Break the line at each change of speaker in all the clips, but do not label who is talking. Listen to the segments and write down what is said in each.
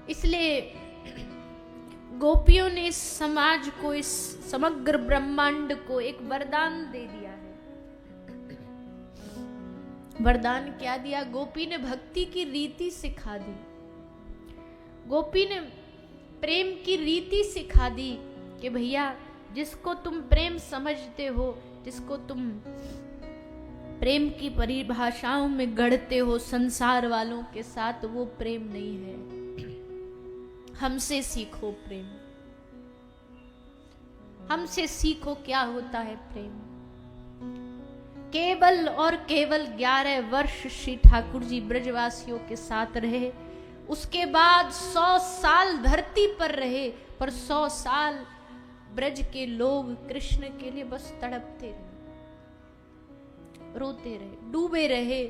इसलिए गोपियों ने इस समाज को, इस समग्र ब्रह्मांड को एक वरदान दे दिया है। वरदान क्या दिया? गोपी ने भक्ति की रीति सिखा दी, गोपी ने प्रेम की रीति सिखा दी कि भैया जिसको तुम प्रेम समझते हो, जिसको तुम प्रेम की परिभाषाओं में गढ़ते हो संसार वालों के साथ, वो प्रेम नहीं है। हमसे सीखो प्रेम, हमसे सीखो क्या होता है प्रेम। केवल और केवल 11 वर्ष श्री ठाकुर जी ब्रजवासियों के साथ रहे, उसके बाद 100 साल धरती पर रहे, पर 100 साल ब्रज के लोग कृष्ण के लिए बस तड़पते रहे, रोते रहे, डूबे रहे।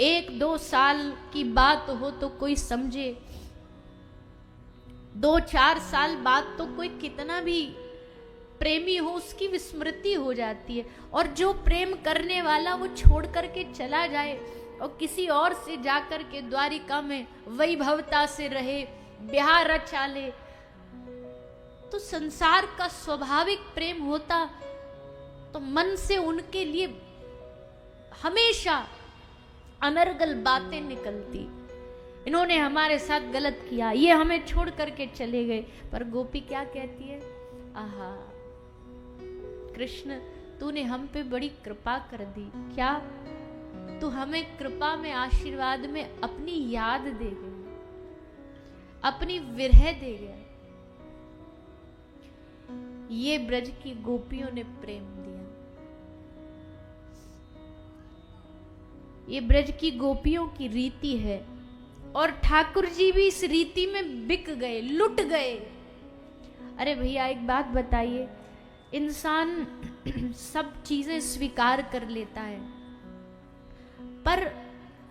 1-2 साल की बात हो तो कोई समझे, 2-4 साल बाद तो कोई कितना भी प्रेमी हो उसकी विस्मृति हो जाती है। और जो प्रेम करने वाला वो छोड़ करके चला जाए और किसी और से जाकर के द्वारिका में वैभवता से रहे, ब्याह रचा ले, तो संसार का स्वाभाविक प्रेम होता तो मन से उनके लिए हमेशा अनर्गल बातें निकलती। इन्होंने हमारे साथ गलत किया, ये हमें छोड़ करके चले गए। पर गोपी क्या कहती है? आहा कृष्ण, तूने हम पे बड़ी कृपा कर दी। क्या? तू हमें कृपा में, आशीर्वाद में अपनी याद दे गई, अपनी विरह दे गया। ये ब्रज की गोपियों ने प्रेम दिया, ये ब्रज की गोपियों की रीति है। और ठाकुर जी भी इस रीति में बिक गए, लुट गए। अरे भैया एक बात बताइए, इंसान सब चीजें स्वीकार कर लेता है, पर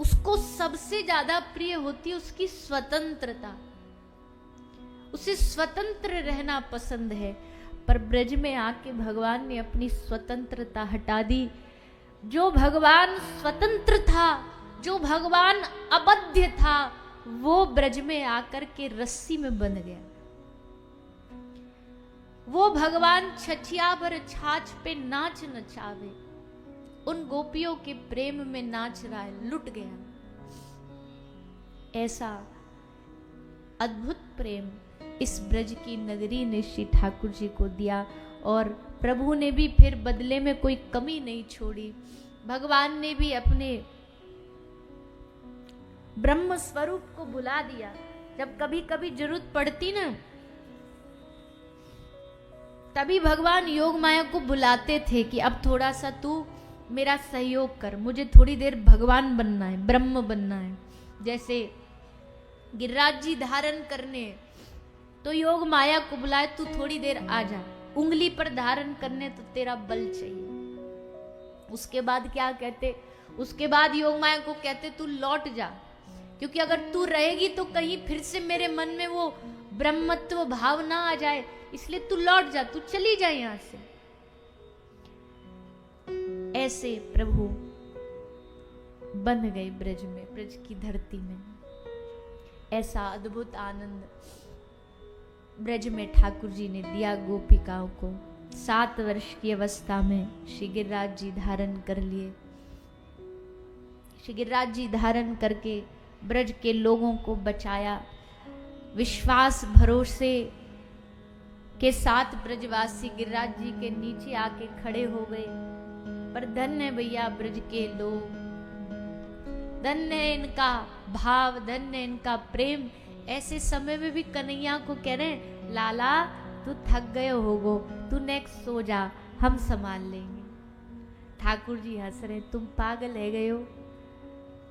उसको सबसे ज्यादा प्रिय होती है उसकी स्वतंत्रता, उसे स्वतंत्र रहना पसंद है। पर ब्रज में आके भगवान ने अपनी स्वतंत्रता हटा दी। जो भगवान स्वतंत्र था, जो भगवान अबध्य था, वो ब्रज में आकर के रस्सी में बंध गया। वो भगवान छछिया भर छाछ पे नाच नचावे, उन गोपियों के प्रेम में नाच रहा है, लुट गया। ऐसा अद्भुत प्रेम इस ब्रज की नगरी ने श्री ठाकुर जी को दिया। और प्रभु ने भी फिर बदले में कोई कमी नहीं छोड़ी। भगवान ने भी अपने ब्रह्म स्वरूप को बुला दिया। जब कभी कभी जरूरत पड़ती ना, तभी भगवान योग माया को बुलाते थे कि अब थोड़ा सा तू मेरा सहयोग कर, मुझे थोड़ी देर भगवान बनना है, ब्रह्म बनना है। जैसे गिरिराज जी धारण करने, तो योग माया को बुलाए, तू थोड़ी देर आ जा, उंगली पर धारण करने तो तेरा बल चाहिए। उसके बाद क्या कहते? उसके बाद योग माया को कहते तू लौट जा, क्योंकि अगर तू रहेगी तो कहीं फिर से मेरे मन में वो ब्रह्मत्व भाव ना आ जाए, इसलिए तू लौट जा, तू चली जा यहां से। ऐसे प्रभु बन गए ब्रज में, ब्रज की धरती में। ऐसा अद्भुत आनंद ब्रज में ठाकुर जी ने दिया गोपिकाओं को। 7 वर्ष की अवस्था में श्री गिरिराज जी धारण कर लिए। श्री गिरिराज जी धारण करके ब्रज के लोगों को बचाया। विश्वास भरोसे के साथ ब्रजवासी गिरिराज जी के नीचे आके खड़े हो गए। पर धन्य है भैया ब्रज के लोग, धन्य है इनका भाव, धन्य है इनका प्रेम। ऐसे समय में भी कन्हैया को कह रहे हैं, लाला तू थक गए होगो, तू नेक्स्ट सो जा, हम संभाल लेंगे। ठाकुर जी हंस रहे, तुम पागल है गए हो,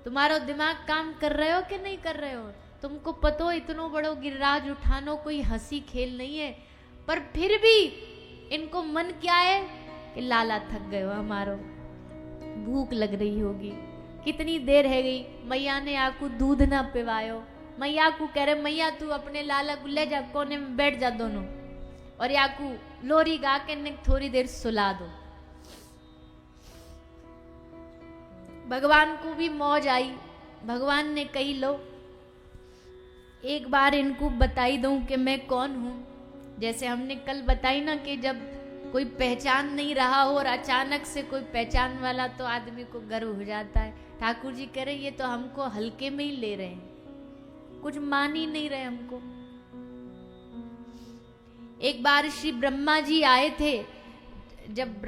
तुम्हारा दिमाग काम कर रहे हो कि नहीं कर रहे हो? तुमको पता हो इतनो बड़ो गिरिराज उठानो कोई हंसी खेल नहीं है। पर फिर भी इनको मन क्या है कि लाला थक गए हो, हमारो भूख लग रही होगी, कितनी देर है गई, मैया ने आकू दूध ना पिवायो। मैया को कह रहे, मैया तू अपने लाला को ले जा, कोने में बैठ जा दोनों, और याकू लोरी गा के थोड़ी देर सुला दो। भगवान को भी मौज आई। भगवान ने कही, लो एक बार इनको बताई दूं कि मैं कौन हूं। जैसे हमने कल बताई ना कि जब कोई पहचान नहीं रहा हो और अचानक से कोई पहचान वाला तो आदमी को गर्व हो जाता है। ठाकुर जी कह रहे ये तो हमको हल्के में ही ले रहे हैं, कुछ मान ही नहीं रहे हमको। एक बार श्री ब्रह्मा जी आए थे, जब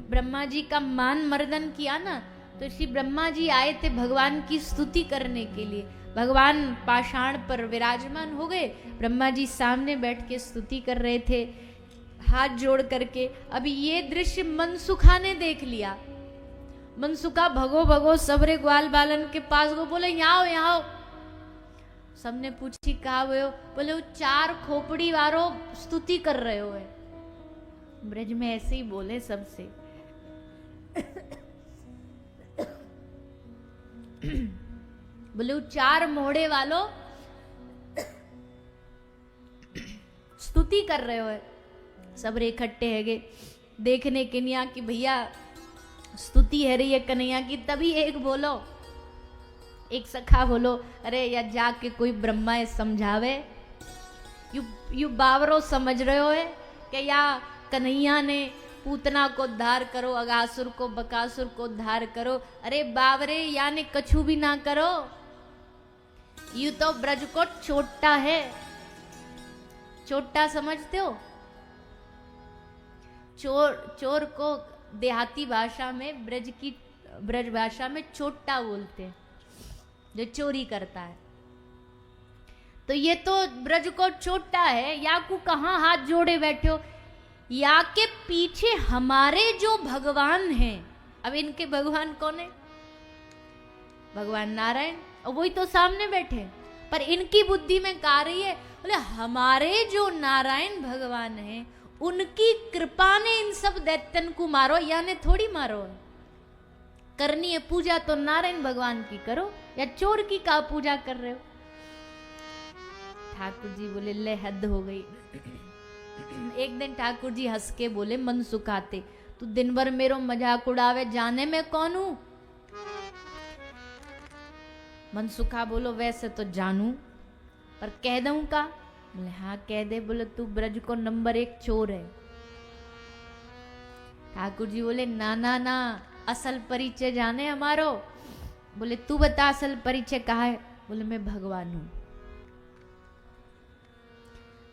ब्रह्मा जी का मान मर्दन किया ना, तो श्री ब्रह्मा जी आए थे भगवान की स्तुति करने के लिए। भगवान पाषाण पर विराजमान हो गए, ब्रह्मा जी सामने बैठ के स्तुति कर रहे थे हाथ जोड़ करके। अभी ये दृश्य मनसुखा ने देख लिया। मनसुखा भगो भगो सबरे ग्वाल बालन के पास गो, बोले यहाँ हो यहाँ हो। सबने पूछी कहा हुए हो? बोले वो 4 खोपड़ी वारो स्तुति कर रहे हो है। ब्रज में ऐसे ही बोले सबसे। बोले वो 4 मोहड़े वालों स्तुति कर रहे हो है। सब रे इकट्ठे हैगे देखने के निया कि भैया स्तुति है रही है कन्हैया की। तभी एक बोलो, एक सखा बोलो, अरे या जाके कोई ब्रह्मा समझावे। यू बावरो समझ रहे हो है कि या कन्हैया ने पूतना को उद्धार करो, अगासुर को बकासुर को उद्धार करो। अरे बावरे या ने कछु भी ना करो, यू तो ब्रज को छोटा है। छोटा समझते हो? चोर को देहाती भाषा में, ब्रज भाषा में छोटा बोलते हैं, जो चोरी करता है। तो ये तो ब्रज को छोटा है। या को कहां हाथ जोड़े बैठे हो? या के पीछे हमारे जो भगवान हैं, अब इनके भगवान कौन है? भगवान नारायण, और वही तो सामने बैठे। पर इनकी बुद्धि में कह रही है, बोले हमारे जो नारायण भगवान हैं उनकी कृपा ने इन सब दैत्यन को मारो, यानी थोड़ी मारो। करनी है पूजा तो नारायण भगवान की करो, या चोर की का पूजा कर रहे हो? ठाकुर जी बोले ले हद हो गई। एक दिन ठाकुर जी हंस के बोले मन सुखाते, तू दिन भर मेरो मजाक उड़ावे, जाने में कौन हूं? मन सुखा बोलो वैसे तो जानू, पर कह दूं का? बोले हाँ कह दे। बोले तू ब्रज को नंबर 1 चोर है। ठाकुर जी बोले ना ना ना, असल परिचय जाने हमारो। बोले तू बता असल परिचय कहा है? बोले मैं भगवान हूं।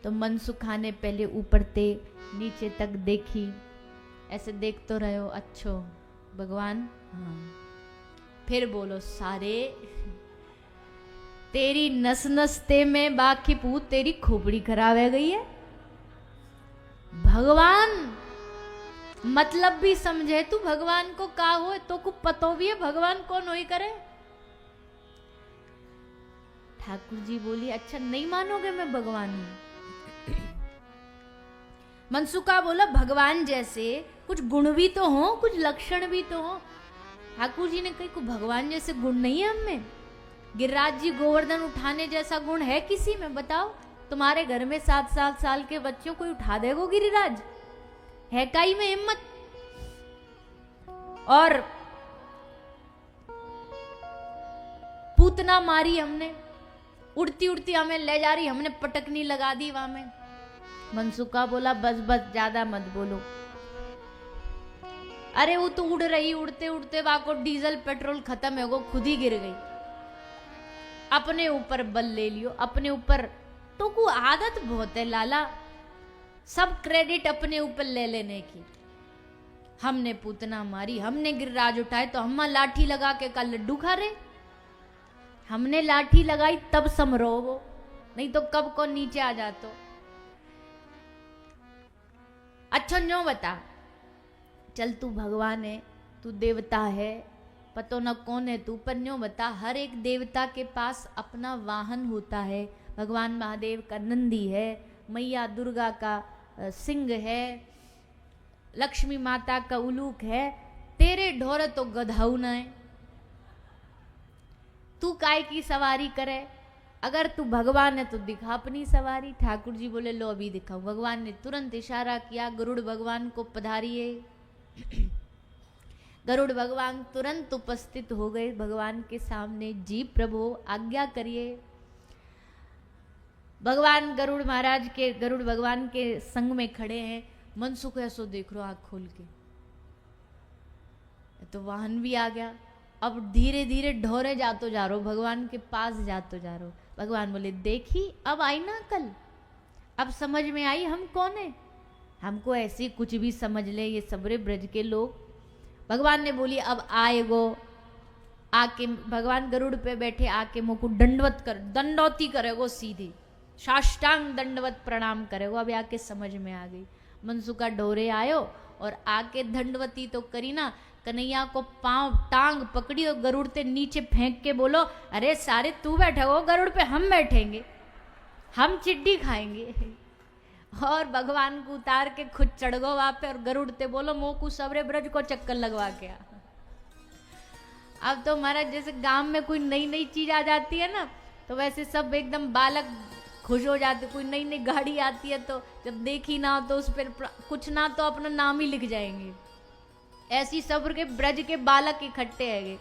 तो मनसुखा ने पहले ऊपर से नीचे तक देखी, ऐसे देख तो रहे हो, अच्छो भगवान हाँ। फिर बोलो सारे तेरी नस नसते में बाकी पूत तेरी खोपड़ी खराब है गई है। भगवान मतलब भी समझे तू, भगवान को का हो तो को पतो भी है भगवान कौन होई करे। ठाकुर जी बोली अच्छा नहीं मानोगे मैं भगवान हूं? मनसुखा बोला भगवान जैसे कुछ गुण भी तो हो, कुछ लक्षण भी तो हो। ठाकुर जी ने कही को भगवान जैसे गुण नहीं है हमें। गिरिराज जी गोवर्धन उठाने जैसा गुण है किसी में? बताओ, तुम्हारे घर में 7-7 साल के बच्चों को उठा देगो गिरिराज? है काई में हिम्मत? और पूतना मारी हमने, उड़ती उड़ती हमें ले जा रही, हमने पटकनी लगा दी वहां में। मनसुखा बोला बस बस ज्यादा मत बोलो। अरे वो तो उड़ रही, उड़ते उड़ते वहां को डीजल पेट्रोल खत्म है, वो खुद ही गिर गई। अपने ऊपर बल ले लियो, अपने ऊपर तो को आदत बहुत है लाला, सब क्रेडिट अपने ऊपर ले लेने की। हमने पूतना मारी, हमने गिरिराज उठाए, तो हम लाठी लगा के का लड्डू खा रहे? हमने लाठी लगाई तब समरो वो, नहीं तो कब को नीचे आ जातो। अच्छा न्यो बता, चल तू भगवान है, तू देवता है, पतो न कौन है तू, पर न्यो बता हर एक देवता के पास अपना वाहन होता है। भगवान महादेव का नंदी है, मैया दुर्गा का सिंह है, लक्ष्मी माता का उलूक है, तेरे ढोरे तो गधाऊ न है, तू काय की सवारी करे? अगर तू भगवान है तो दिखा अपनी सवारी। ठाकुर जी बोले लो अभी दिखाऊं। भगवान ने तुरंत इशारा किया, गरुड़ भगवान को पधारिए। गरुड़ भगवान तुरंत उपस्थित हो गए भगवान के सामने। जी प्रभु आज्ञा करिए। भगवान गरुड़ महाराज के, गरुड़ भगवान के संग में खड़े हैं। मनसुख ऐसो देख रो आंख खोल के, तो वाहन भी आ गया। अब धीरे धीरे ढोरे जातो जा रहो, भगवान के पास जातो जा रहो। भगवान बोले देखी अब आई ना कल, अब समझ में आई हम कौन है, हमको ऐसे कुछ भी समझ ले ये सबरे ब्रज के लोग। भगवान ने बोली अब आएगो, आके भगवान गरुड़ पे बैठे आके मुँह को दंडवत कर, दंडौती करेगो, सीधी साष्टांग दंडवत प्रणाम करेगो। अब आके समझ में आ गई। मनसुखा ढोरे आयो और आके दंडवती तो करी ना, कन्हैया को पांव टांग पकड़ी और गरुड़ ते नीचे फेंक के बोलो अरे सारे तू बैठा हो गरुड़ पे, हम बैठेंगे, हम चिड्डी खाएंगे। और भगवान को उतार के खुद चढ़ गो वहां पे और गरुड़ ते बोलो मोह को सबरे ब्रज को चक्कर लगवा के आ। अब तो महाराज जैसे गांव में कोई नई नई चीज आ जाती है ना, तो वैसे सब एकदम बालक खुश हो जाते। कोई नई नई गाड़ी आती है तो जब देखी ना तो उस पर कुछ ना तो अपना नाम ही लिख जाएंगे। ऐसी सब्र के ब्रज के बालक इकट्ठे हैगे।